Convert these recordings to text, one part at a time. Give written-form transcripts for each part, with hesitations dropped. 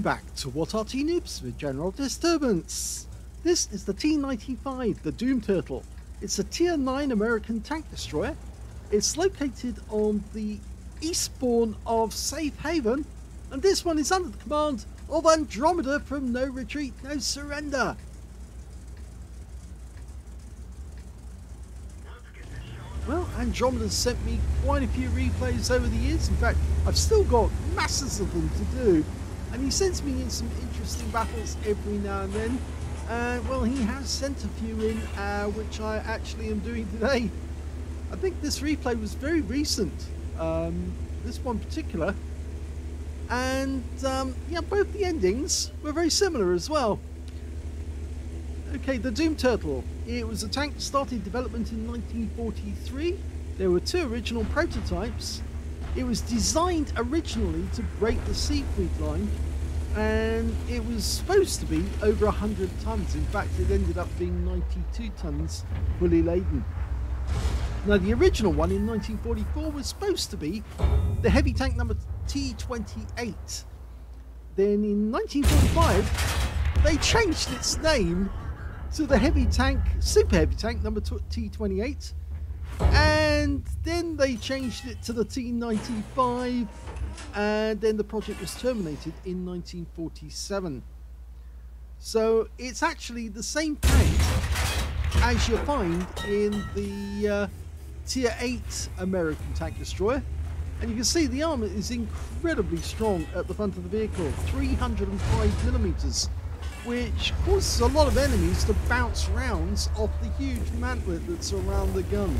back to What Are Noobs with General Disturbance. This is the T95, the Doom Turtle. It's a Tier 9 American tank destroyer. It's located on the eastbourne of Safe Haven, and this one is under the command of Andromeda from No Retreat, No Surrender. Well, Andromeda's sent me quite a few replays over the years. In fact, I've still got masses of them to do. And he sends me in some interesting battles every now and then. Well, he has sent a few in, which I actually am doing today. I think this replay was very recent. This one particular. And, yeah, both the endings were very similar as well. Okay, the Doom Turtle. It was a tank that started development in 1943. There were two original prototypes. It was designed originally to break the Siegfried line, and it was supposed to be over 100 tons. In fact, it ended up being 92 tons fully laden. Now, the original one in 1944 was supposed to be the heavy tank number T28. Then in 1945, they changed its name to the heavy tank, super heavy tank number T28, and then they changed it to the T95, and then the project was terminated in 1947. So it's actually the same tank as you find in the Tier 8 American tank destroyer, and you can see the armor is incredibly strong at the front of the vehicle, 305 millimeters. Which causes a lot of enemies to bounce rounds off the huge mantlet that's around the gun.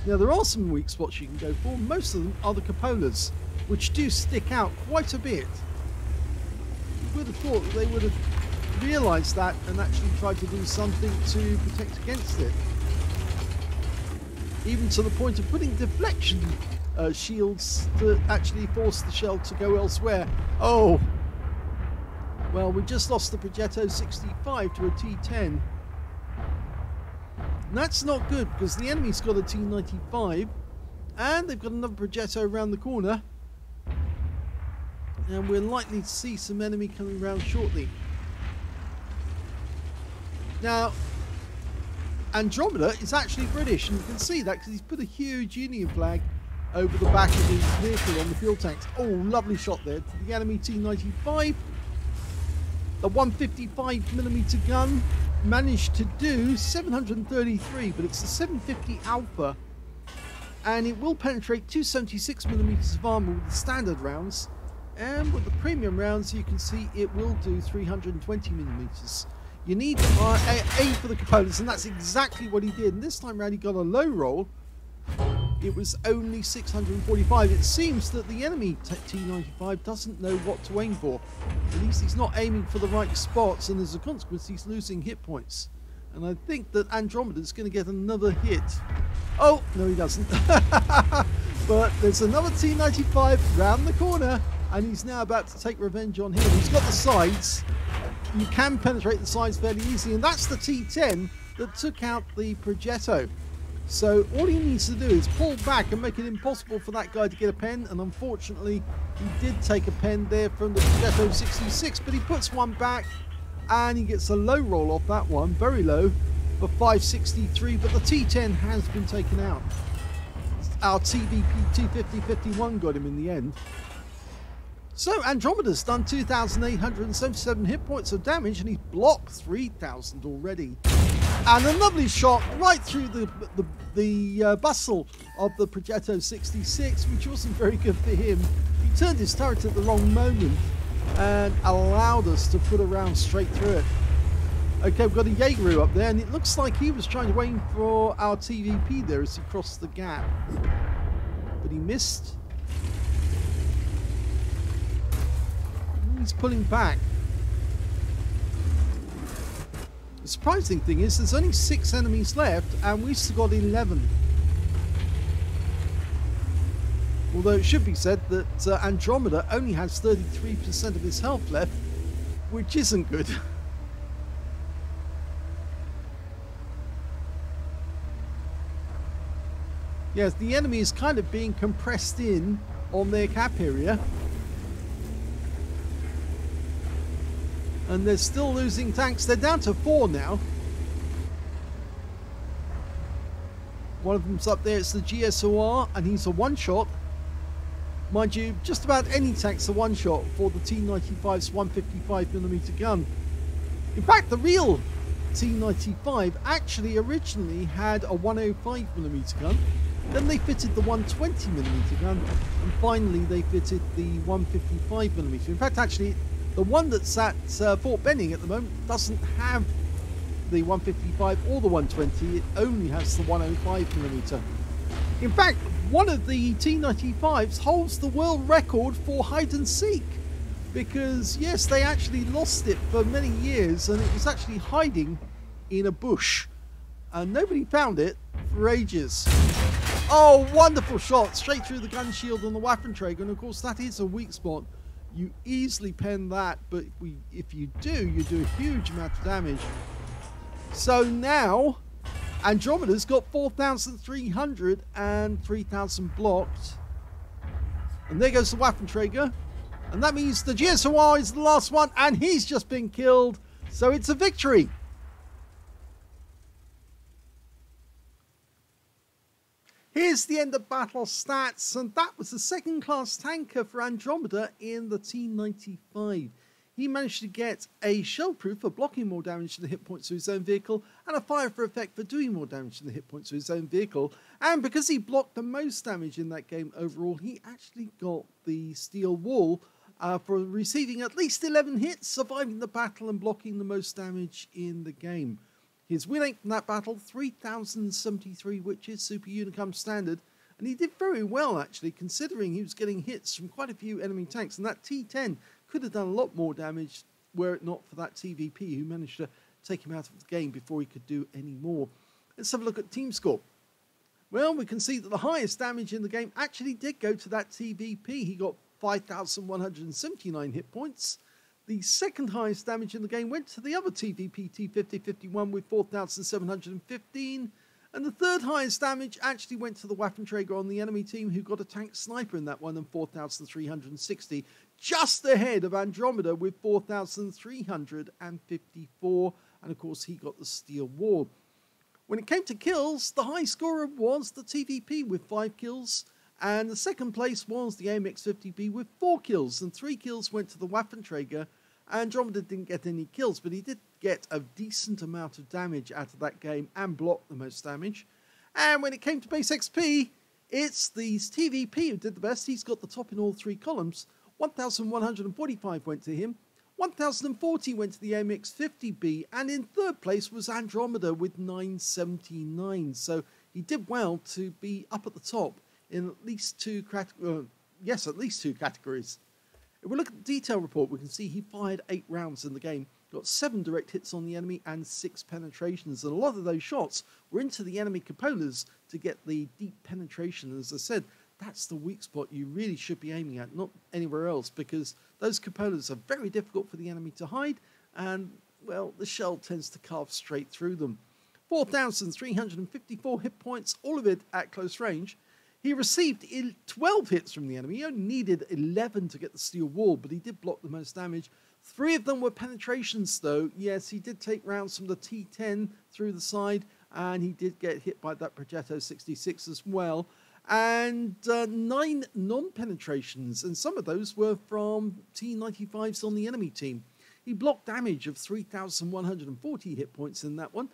Now, there are some weak spots you can go for. Most of them are the cupolas, which do stick out quite a bit. You would have thought that they would have realised that and actually tried to do something to protect against it. Even to the point of putting deflection shields to actually force the shell to go elsewhere. Oh! Well, we just lost the Progetto 65 to a T10. And that's not good, because the enemy's got a T95, and they've got another Progetto around the corner. And we're likely to see some enemy coming around shortly. Now, Andromeda is actually British, and you can see that because he's put a huge Union flag over the back of his vehicle on the fuel tanks. Oh, lovely shot there to the enemy T95. The 155mm gun managed to do 733, but it's a 750 Alpha, and it will penetrate 276mm of armor with the standard rounds, and with the premium rounds you can see it will do 320mm. You need aim for the cupolas, and that's exactly what he did, and this time around he got a low roll. It was only 645. It seems that the enemy T95 doesn't know what to aim for. At least he's not aiming for the right spots, and as a consequence he's losing hit points. And I think that Andromeda's going to get another hit. Oh, no he doesn't. But there's another T95 round the corner, and he's now about to take revenge on him. He's got the sides. You can penetrate the sides fairly easily, and that's the T10 that took out the Progetto. So all he needs to do is pull back and make it impossible for that guy to get a pen, and unfortunately he did take a pen there from the Progetto 66, but he puts one back and he gets a low roll off that one, very low, for 563, but the T10 has been taken out. Our TVP 250-51 got him in the end. So Andromeda's done 2,877 hit points of damage, and he's blocked 3,000 already. And a lovely shot right through the bustle of the Progetto 66, which wasn't very good for him. He turned his turret at the wrong moment and allowed us to put a round straight through it. Okay, we've got a Jaegeru up there, and it looks like he was trying to aim for our TVP there as he crossed the gap. But he missed. He's pulling back. The surprising thing is there's only 6 enemies left, and we've still got 11. Although it should be said that Andromeda only has 33% of his health left, which isn't good. Yes, the enemy is kind of being compressed in on their cap area. And they're still losing tanks. They're down to 4 now. One of them's up there. It's the GSOR, and he's a one-shot. Mind you, just about any tank's a one-shot for the T95's 155mm gun. In fact, the real T95 actually originally had a 105mm gun. Then they fitted the 120mm gun, and finally they fitted the 155mm. In fact, actually, the one that's at Fort Benning at the moment doesn't have the 155 or the 120, it only has the 105mm. In fact, one of the T95s holds the world record for hide and seek, because yes, they actually lost it for many years, and it was actually hiding in a bush, and nobody found it for ages. Oh, wonderful shot straight through the gun shield on the Waffenträger, and of course that is a weak spot. You easily pen that, but if you do, you do a huge amount of damage. So now Andromeda's got 4,300 and 3,000 blocked. And there goes the Waffenträger. And that means the GSOR is the last one, and he's just been killed. So it's a victory. Here's the end of battle stats, and that was the second class tanker for Andromeda in the T95. He managed to get a shell proof for blocking more damage to the hit points of his own vehicle, and a fire for effect for doing more damage to the hit points of his own vehicle. And because he blocked the most damage in that game overall, he actually got the steel wall for receiving at least 11 hits, surviving the battle and blocking the most damage in the game. His win rate from that battle, 3,073, which is Super Unicum standard, and he did very well actually, considering he was getting hits from quite a few enemy tanks, and that T10 could have done a lot more damage were it not for that TVP who managed to take him out of the game before he could do any more. Let's have a look at team score. Well, we can see that the highest damage in the game actually did go to that TVP. He got 5,179 hit points. The second highest damage in the game went to the other TVP, T5051, with 4,715. And the third highest damage actually went to the Waffenträger on the enemy team, who got a tank sniper in that one, and 4,360. Just ahead of Andromeda with 4,354. And of course, he got the steel wall. When it came to kills, the high scorer was the TVP with 5 kills. And the second place was the AMX50B with 4 kills. And 3 kills went to the Waffenträger. Andromeda didn't get any kills, but he did get a decent amount of damage out of that game and blocked the most damage. And when it came to base XP, it's the TVP who did the best. He's got the top in all 3 columns. 1,145 went to him. 1,040 went to the AMX50B. And in third place was Andromeda with 979. So he did well to be up at the top in at least 2 categories. If we look at the detail report, we can see he fired 8 rounds in the game, got 7 direct hits on the enemy and 6 penetrations, and a lot of those shots were into the enemy cupolas to get the deep penetration. As I said, that's the weak spot you really should be aiming at, not anywhere else, because those cupolas are very difficult for the enemy to hide, and, well, the shell tends to carve straight through them. 4,354 hit points, all of it at close range. He received 12 hits from the enemy. He only needed 11 to get the steel wall, but he did block the most damage. 3 of them were penetrations, though. Yes, he did take rounds from the T10 through the side, and he did get hit by that Progetto 66 as well. And 9 non-penetrations, and some of those were from T95s on the enemy team. He blocked damage of 3,140 hit points in that one.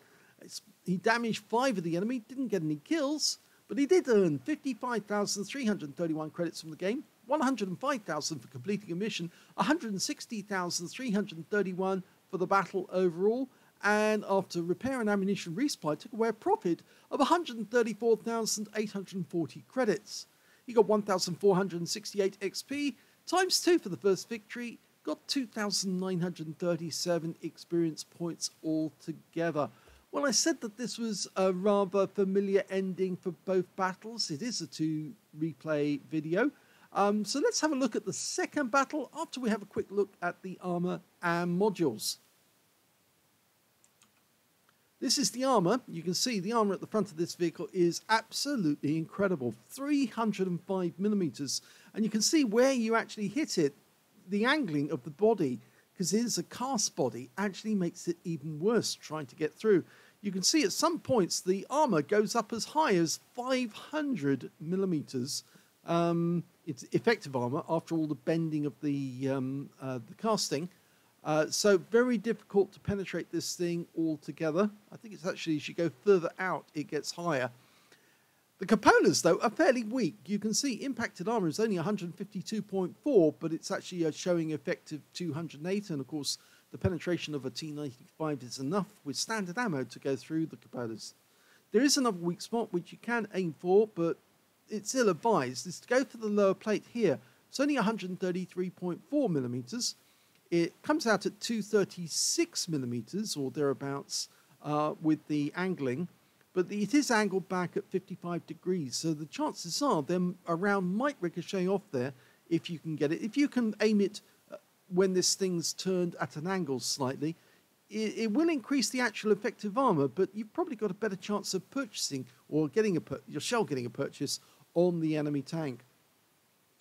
He damaged 5 of the enemy, didn't get any kills. But he did earn 55,331 credits from the game, 105,000 for completing a mission, 160,331 for the battle overall, and after repair and ammunition resupply, took away a profit of 134,840 credits. He got 1,468 XP, times 2 for the first victory, got 2,937 experience points altogether. Well, I said that this was a rather familiar ending for both battles. It is a 2 replay video. So let's have a look at the second battle after we have a quick look at the armor and modules. This is the armor. You can see the armor at the front of this vehicle is absolutely incredible. 305 millimeters. And you can see where you actually hit it, the angling of the body because it is a cast body, actually makes it even worse trying to get through. You can see at some points the armor goes up as high as 500 millimeters. It's effective armor after all the bending of the casting. So very difficult to penetrate this thing altogether. I think it's actually, as you go further out, it gets higher. The cupolas, though, are fairly weak. You can see impacted armor is only 152.4, but it's actually showing effective 208. And, of course, the penetration of a T95 is enough with standard ammo to go through the cupolas. There is another weak spot which you can aim for, but it's ill-advised. Is to go for the lower plate here. It's only 133.4 millimeters. It comes out at 236 millimeters or thereabouts with the angling, but it is angled back at 55 degrees. So the chances are them around might ricochet off there if you can get it. If you can aim it when this thing's turned at an angle slightly, it will increase the actual effective armor, but you've probably got a better chance of purchasing or getting your shell getting a purchase on the enemy tank.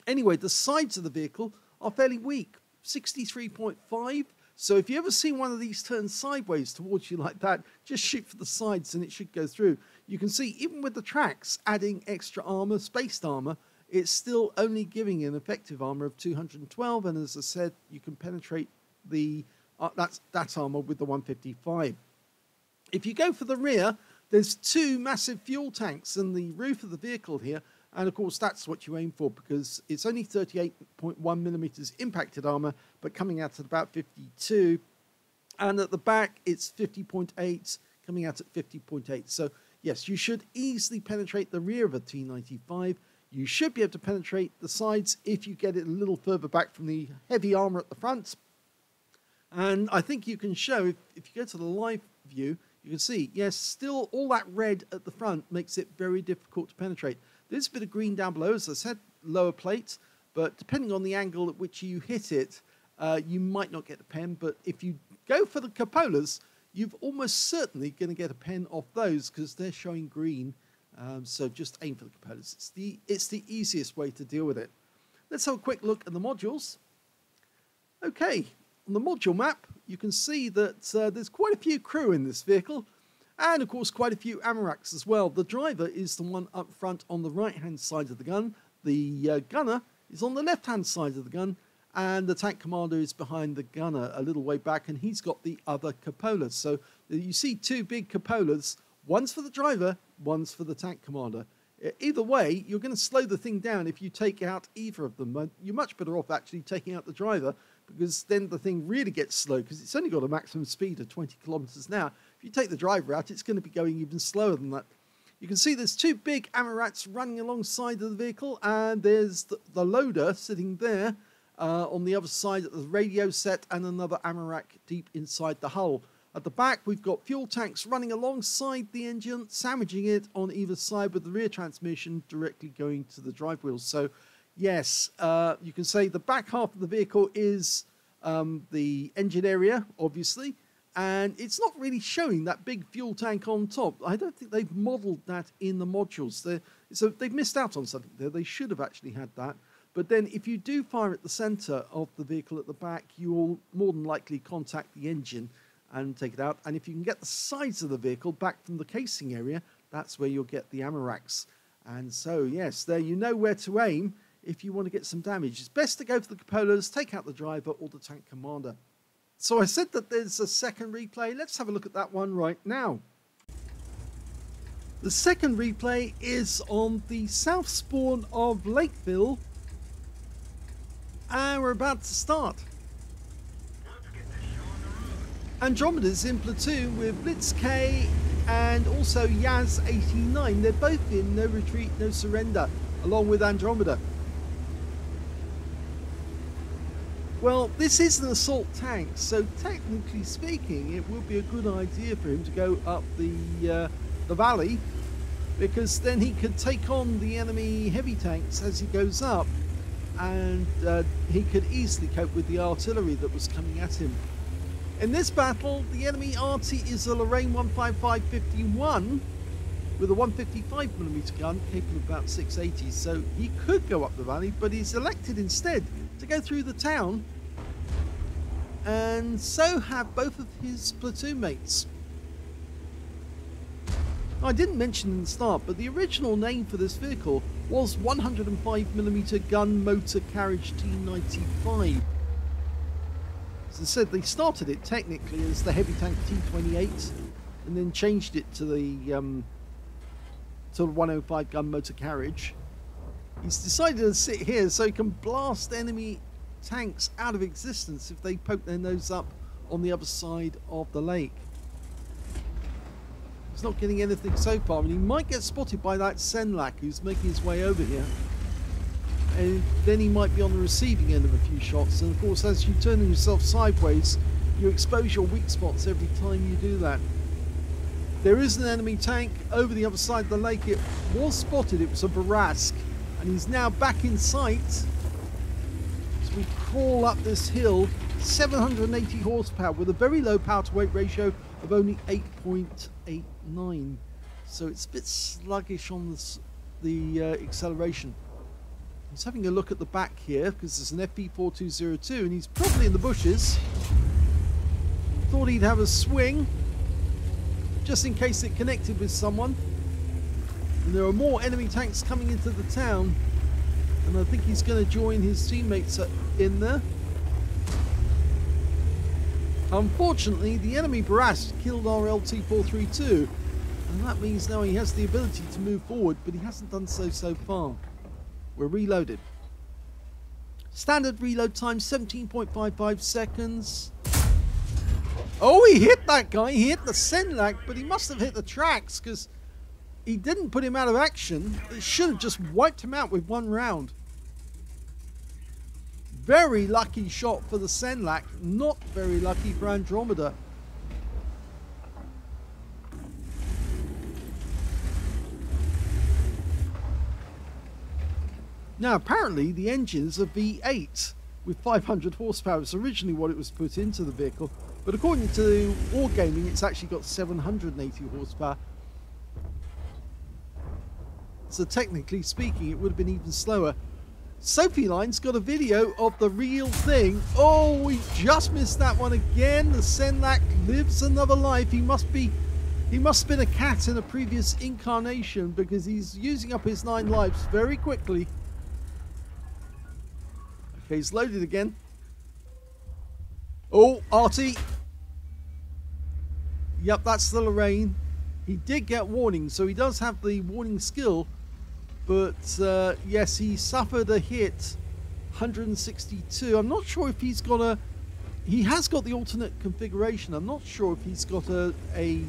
Anyway, the sides of the vehicle are fairly weak, 63.5. So if you ever see one of these turn sideways towards you like that, just shoot for the sides and it should go through. You can see even with the tracks adding extra armor, spaced armor, it's still only giving an effective armor of 212. And as I said, you can penetrate the that armor with the 155. If you go for the rear, there's two massive fuel tanks in the roof of the vehicle here. And of course, that's what you aim for because it's only 38.1 millimeters impacted armor, but coming out at about 52. And at the back, it's 50.8, coming out at 50.8. So yes, you should easily penetrate the rear of a T95. You should be able to penetrate the sides if you get it a little further back from the heavy armor at the front. And I think you can show, if you go to the live view, you can see, yes, still all that red at the front makes it very difficult to penetrate. There's a bit of green down below, as I said, lower plate, but depending on the angle at which you hit it, you might not get a pen. But if you go for the cupolas, you're almost certainly going to get a pen off those because they're showing green. So just aim for the cupolas. It's the easiest way to deal with it. Let's have a quick look at the modules. Okay, on the module map, you can see that there's quite a few crew in this vehicle. And, of course, quite a few ammo racks as well. The driver is the one up front on the right-hand side of the gun. The gunner is on the left-hand side of the gun. And the tank commander is behind the gunner a little way back. And he's got the other cupolas. So you see two big cupolas. One's for the driver, one's for the tank commander. Either way, you're going to slow the thing down if you take out either of them. You're much better off actually taking out the driver because then the thing really gets slow because it's only got a maximum speed of 20 kilometers an hour. If you take the driver out, it's going to be going even slower than that. You can see there's two big ammo racks running alongside of the vehicle, and there's the loader sitting there on the other side of the radio set, and another ammo rack deep inside the hull. At the back, we've got fuel tanks running alongside the engine, sandwiching it on either side with the rear transmission directly going to the drive wheels. So, yes, you can say the back half of the vehicle is the engine area, obviously, and it's not really showing that big fuel tank on top. I don't think they've modelled that in the modules. So they've missed out on something there. They should have actually had that. But then if you do fire at the centre of the vehicle at the back, you will more than likely contact the engine and take it out. And if you can get the sides of the vehicle back from the casing area, that's where you'll get the ammo racks. And so, yes, there you know where to aim if you want to get some damage. It's best to go for the cupolas, take out the driver or the tank commander. So I said that there's a second replay. Let's have a look at that one right now. The second replay is on the south spawn of Lakeville. And we're about to start. Andromeda's in platoon with Blitz K and also Yaz 89. They're both in No Retreat, No Surrender, along with Andromeda. Well, this is an assault tank, so technically speaking, it would be a good idea for him to go up the valley, because then he could take on the enemy heavy tanks as he goes up, and he could easily cope with the artillery that was coming at him. In this battle, the enemy Arty is a Lorraine 155-51 with a 155mm gun capable of about 680, so he could go up the valley, but he's elected instead to go through the town and so have both of his platoon mates. I didn't mention in the start, but the original name for this vehicle was 105mm gun motor carriage T95. As I said, they started it technically as the heavy tank T28 and then changed it to the 105 gun motor carriage. He's decided to sit here so he can blast enemy tanks out of existence if they poke their nose up on the other side of the lake. He's not getting anything so far, and he might get spotted by that Senlak who's making his way over here. And then he might be on the receiving end of a few shots, and of course as you turn yourself sideways you expose your weak spots every time you do that. There is an enemy tank over the other side of the lake. It was spotted, it was a Barask, and he's now back in sight as we crawl up this hill. 780 horsepower with a very low power to weight ratio of only 8.89, so it's a bit sluggish on the acceleration. He's having a look at the back here because there's an FP4202 and he's probably in the bushes. Thought he'd have a swing just in case it connected with someone. And there are more enemy tanks coming into the town, and I think he's going to join his teammates in there. Unfortunately, the enemy Barask killed our LT432, and that means now he has the ability to move forward, but he hasn't done so far. We're reloaded. Standard reload time 17.55 seconds. Oh, he hit that guy. He hit the Senlak, but he must have hit the tracks because he didn't put him out of action. It should have just wiped him out with one round. Very lucky shot for the Senlak, not very lucky for Andromeda. Now apparently the engine's a V8 with 500 horsepower. It's originally what it was put into the vehicle, but according to Wargaming it's actually got 780 horsepower. So technically speaking it would have been even slower. Sophie Line's got a video of the real thing. Oh, we just missed that one again. The Senlak lives another life. He must have been a cat in a previous incarnation because he's using up his 9 lives very quickly. Okay, he's loaded again. Oh, Arty. Yep, that's the Lorraine. He did get warning, so he does have the warning skill. But yes, he suffered a hit, 162. I'm not sure if he's got a... He has got the alternate configuration. I'm not sure if he's got a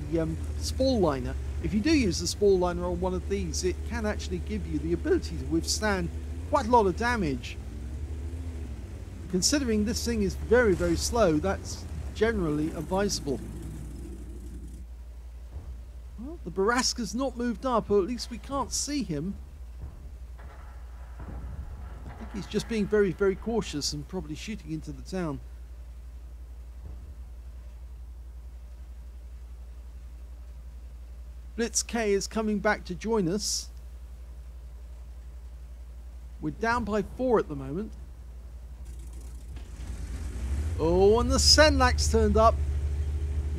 spall liner. If you do use the spall liner on one of these, it can actually give you the ability to withstand quite a lot of damage. Considering this thing is very, very slow, that's generally advisable. Well, the Barask has not moved up, or at least we can't see him. He's just being very, very cautious and probably shooting into the town. Blitz K is coming back to join us. We're down by 4 at the moment. Oh, and the Senlak's turned up.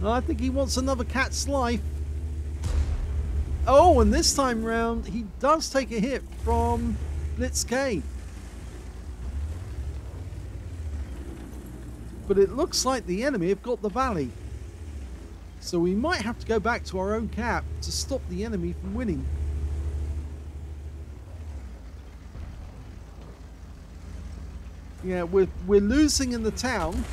I think he wants another cat's life. Oh, and this time round he does take a hit from Blitz K. But it looks like the enemy have got the valley. So we might have to go back to our own cap to stop the enemy from winning. Yeah, we're losing in the town.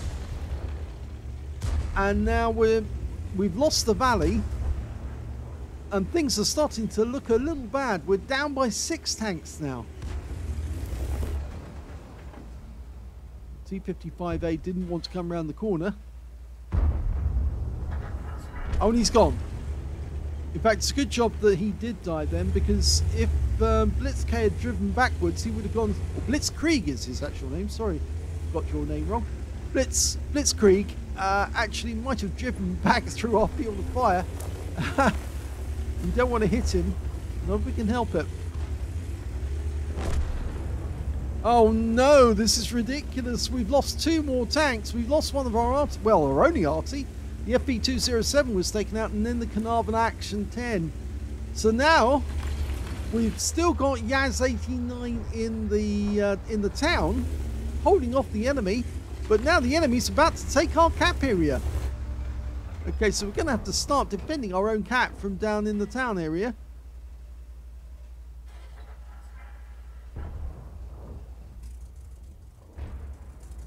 And now we've lost the valley. And things are starting to look a little bad. We're down by 6 tanks now. T95A didn't want to come around the corner. Oh, and he's gone. In fact, it's a good job that he did die then, because if Blitz K had driven backwards, he would have gone... Blitzkrieg is his actual name, sorry, got your name wrong. Blitzkrieg actually might have driven back through our field of fire. We don't want to hit him, not if we can help it. Oh no, this is ridiculous. We've lost 2 more tanks. We've lost one of our well, our only Arty. The FV207 was taken out, and then the Carnarvon Action 10. So now we've still got Yaz-89 in the town, holding off the enemy. But now the enemy's about to take our cap area. Okay, so we're going to have to start defending our own cap from down in the town area.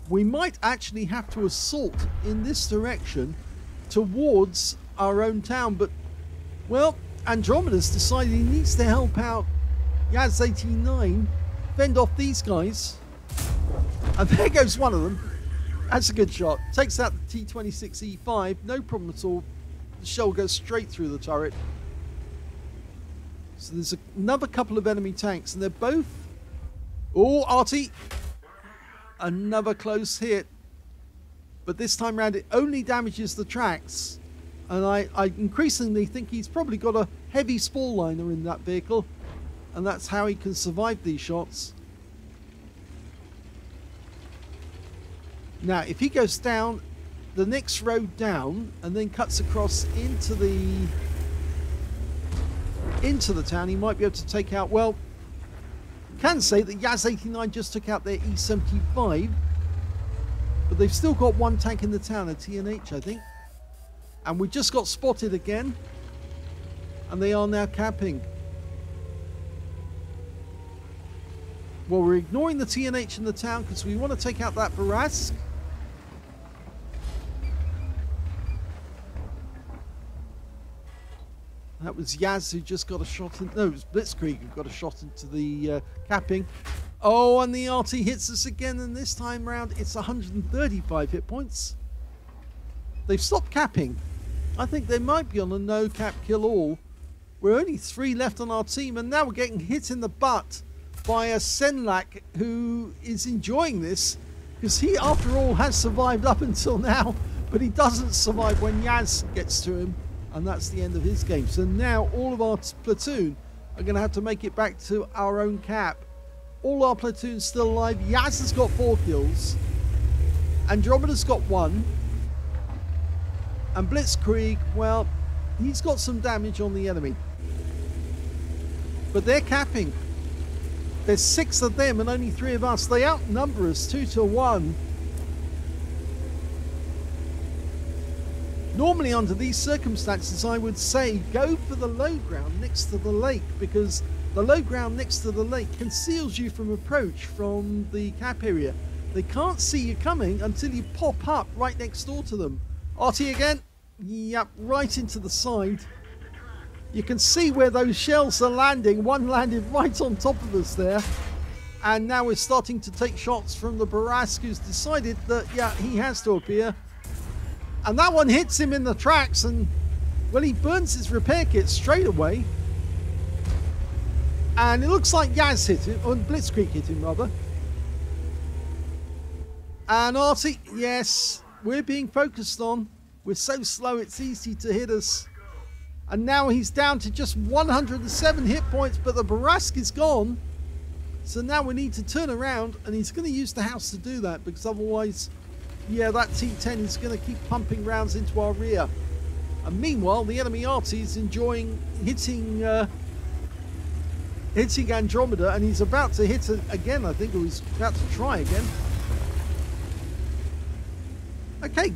We might actually have to assault in this direction towards our own town, but, well, Andromeda's decided he needs to help out Yaz-89 fend off these guys. And there goes one of them. That's a good shot. Takes out the T96E5, no problem at all. The shell goes straight through the turret. So there's another couple of enemy tanks, and they're both... Oh, Arty! Another close hit. But this time round, it only damages the tracks. And I increasingly think he's probably got a heavy spall liner in that vehicle. And that's how he can survive these shots. Now, if he goes down the next road down and then cuts across into the town, he might be able to take out, well, can say that Yaz-89 just took out their E75, but they've still got 1 tank in the town, a TNH, I think. And we just got spotted again, and they are now camping. Well, we're ignoring the TNH in the town because we want to take out that Barask. That was Yaz who just got a shot in... No, it was Blitzkrieg who got a shot into the capping. Oh, and the Arty hits us again, and this time round it's 135 hit points. They've stopped capping. I think they might be on a no cap kill all. We're only 3 left on our team, and now we're getting hit in the butt by a Senlak who is enjoying this, because he, after all, has survived up until now, but he doesn't survive when Yaz gets to him. And that's the end of his game. So now all of our platoon are going to have to make it back to our own cap. All our platoons still alive. Yaz has got 4 kills. Andromeda's got 1. And Blitzkrieg, well, he's got some damage on the enemy. But they're capping. There's 6 of them and only 3 of us. They outnumber us 2-1. Normally under these circumstances I would say go for the low ground next to the lake, because the low ground next to the lake conceals you from approach from the cap area. They can't see you coming until you pop up right next door to them. Arty again. Yep, right into the side. You can see where those shells are landing. One landed right on top of us there. And now we're starting to take shots from the Barask, who's decided that, yeah, he has to appear. And that one hits him in the tracks, and, well, he burns his repair kit straight away. And it looks like Yaz hit him, or Blitzkrieg hit him, rather. And Arty, yes, we're being focused on. We're so slow, it's easy to hit us. And now he's down to just 107 hit points, but the Barask is gone. So now we need to turn around, and he's going to use the house to do that, because otherwise... yeah, that T10 is going to keep pumping rounds into our rear. And meanwhile, the enemy Arty is enjoying hitting Andromeda, and he's about to hit it again, I think, or he's about to try again. Okay,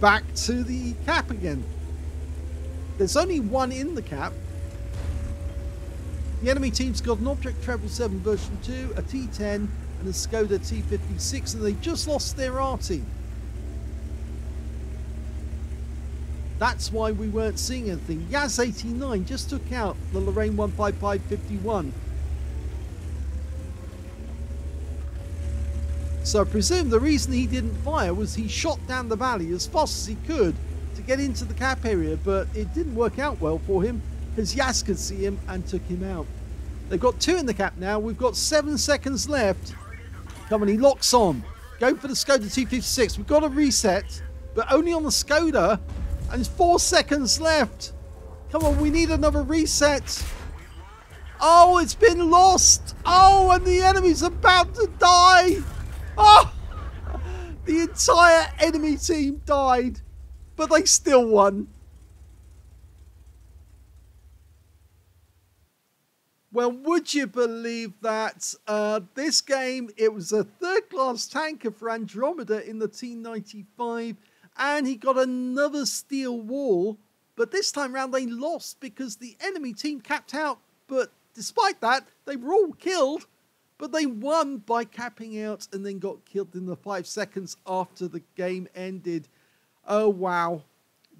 back to the cap again. There's only 1 in the cap. The enemy team's got an Object 777 version 2, a T10, and a Skoda T56, and they just lost their Arty. That's why we weren't seeing anything. Yaz-89 just took out the Lorraine 155-51. So I presume the reason he didn't fire was he shot down the valley as fast as he could to get into the cap area, but it didn't work out well for him because Yaz could see him and took him out. They've got 2 in the cap now. We've got 7 seconds left. Come on, he locks on. Go for the Skoda T56. We've got to reset, but only on the Skoda. And there's 4 seconds left. Come on, we need another reset. Oh, it's been lost. Oh, and the enemy's about to die. Oh, the entire enemy team died, but they still won. Well, would you believe that this game, it was a third-class tanker for Andromeda in the T95, and he got another steel wall, but this time round they lost because the enemy team capped out. But despite that, they were all killed, but they won by capping out and then got killed in the 5 seconds after the game ended. Oh, wow.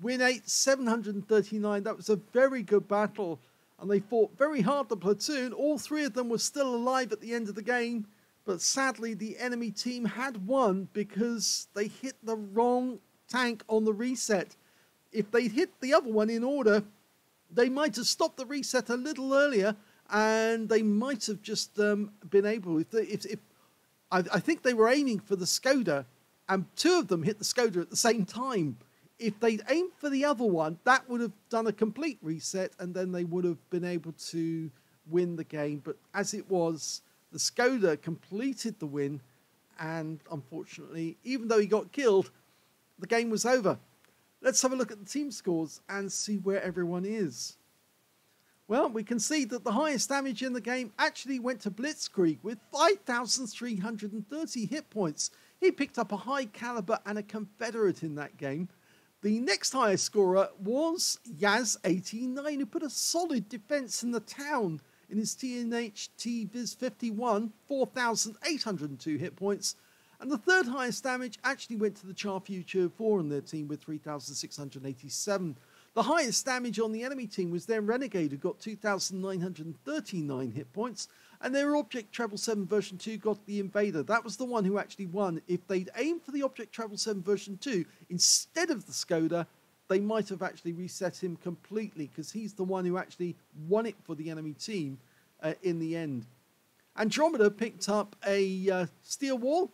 Win 8, 739. That was a very good battle. And they fought very hard, the platoon. All 3 of them were still alive at the end of the game. But sadly, the enemy team had won because they hit the wrong tank on the reset. If they'd hit the other one in order, they might have stopped the reset a little earlier. And they might have just been able... I think they were aiming for the Skoda. And 2 of them hit the Skoda at the same time. If they'd aimed for the other one, that would have done a complete reset, and then they would have been able to win the game. But as it was, the Skoda completed the win, and unfortunately, even though he got killed, the game was over. Let's have a look at the team scores and see where everyone is. Well, we can see that the highest damage in the game actually went to Blitzkrieg with 5,330 hit points. He picked up a high caliber and a Confederate in that game. The next highest scorer was Yaz89, who put a solid defense in the town in his TNH-T-Viz51, 4,802 hit points. And the third highest damage actually went to the Char Future 4 on their team with 3,687. The highest damage on the enemy team was their Renegade, who got 2,939 hit points. And their Object Travel 7 version 2 got the Invader. That was the one who actually won. If they'd aimed for the Object Travel 7 version 2 instead of the Skoda, they might have actually reset him completely, because he's the one who actually won it for the enemy team in the end. Andromeda picked up a steel wall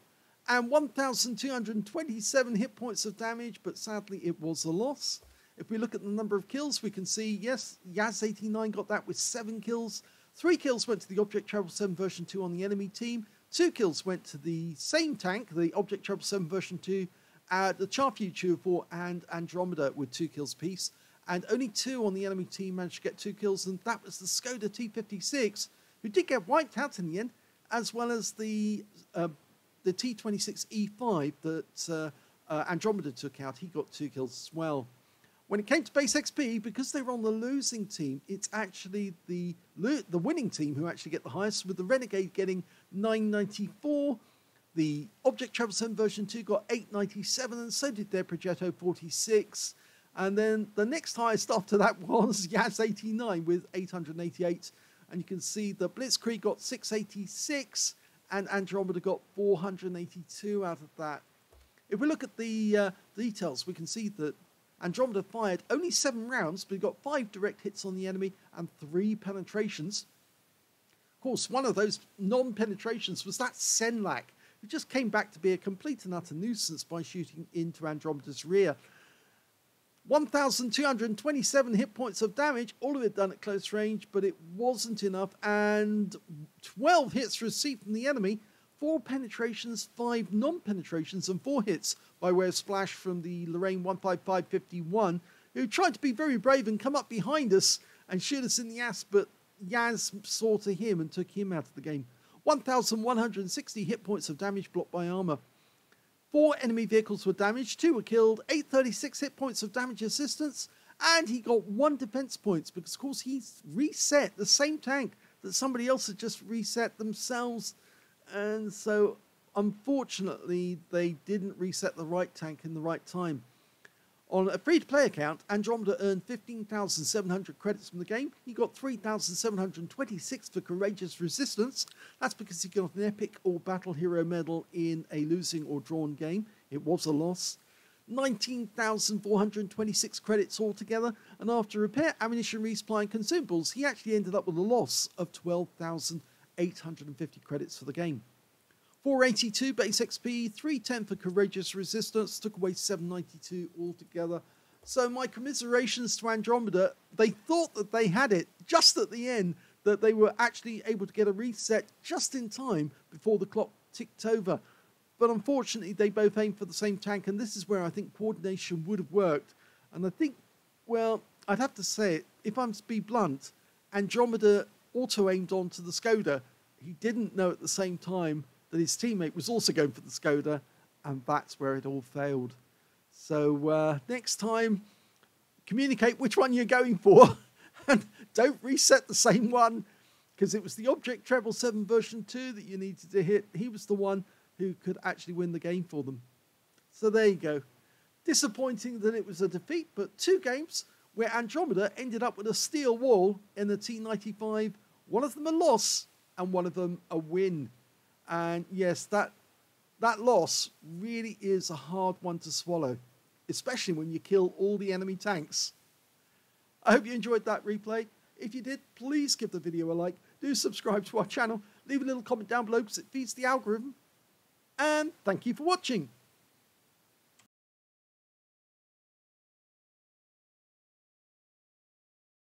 and 1,227 hit points of damage, but sadly it was a loss. If we look at the number of kills, we can see, yes, Yaz89 got that with 7 kills. 3 kills went to the Object Travel 7 version 2 on the enemy team. 2 kills went to the same tank, the Object Travel 7 version 2, the Char Future 4 and Andromeda with 2 kills apiece. And only 2 on the enemy team managed to get 2 kills, and that was the Skoda T56, who did get wiped out in the end, as well as the T26E5 that Andromeda took out. He got 2 kills as well. When it came to base XP, because they were on the losing team, it's actually the winning team who actually get the highest, with the Renegade getting 994. The Object Travel 7 version 2 got 897, and so did their Progetto 46. And then the next highest after that was Yaz89 with 888. And you can see the Blitzkrieg got 686, and Andromeda got 482 out of that. If we look at the details, we can see that Andromeda fired only 7 rounds, but he got 5 direct hits on the enemy and 3 penetrations. Of course, one of those non-penetrations was that Senlak, who just came back to be a complete and utter nuisance by shooting into Andromeda's rear. 1,227 hit points of damage, all of it done at close range, but it wasn't enough, and 12 hits received from the enemy, 4 penetrations, 5 non-penetrations, and 4 hits by way of splash from the Lorraine 15551, who tried to be very brave and come up behind us and shoot us in the ass, but Yaz saw to him and took him out of the game. 1,160 hit points of damage blocked by armor. 4 enemy vehicles were damaged, 2 were killed, 836 hit points of damage assistance, and he got 1 defense points because, of course, he's reset the same tank that somebody else had just reset themselves. And so, unfortunately, they didn't reset the right tank in the right time. On a free-to-play account, Andromeda earned 15,700 credits from the game. He got 3,726 for Courageous Resistance. That's because he got an Epic or Battle Hero medal in a losing or drawn game. It was a loss. 19,426 credits altogether. And after repair, ammunition, resupply and consumables, he actually ended up with a loss of 12,850 credits for the game. 482 base XP, 310 for Courageous Resistance, took away 792 altogether. So my commiserations to Andromeda. They thought that they had it just at the end. that they were actually able to get a reset just in time before the clock ticked over. But unfortunately, they both aimed for the same tank, and this is where I think coordination would have worked. And I think, well, I'd have to say it, if I'm to be blunt, Andromeda auto-aimed onto the Skoda. He didn't know at the same time that his teammate was also going for the Skoda, and that's where it all failed. So next time, communicate which one you're going for, and don't reset the same one, because it was the Object Treble 7 version 2 that you needed to hit. He was the one who could actually win the game for them. So there you go. Disappointing that it was a defeat, but 2 games where Andromeda ended up with a steel wall in the T95, one of them a loss and one of them a win. And yes, that loss really is a hard one to swallow, especially when you kill all the enemy tanks. I hope you enjoyed that replay. If you did, please give the video a like. Do subscribe to our channel. Leave a little comment down below because it feeds the algorithm. And thank you for watching.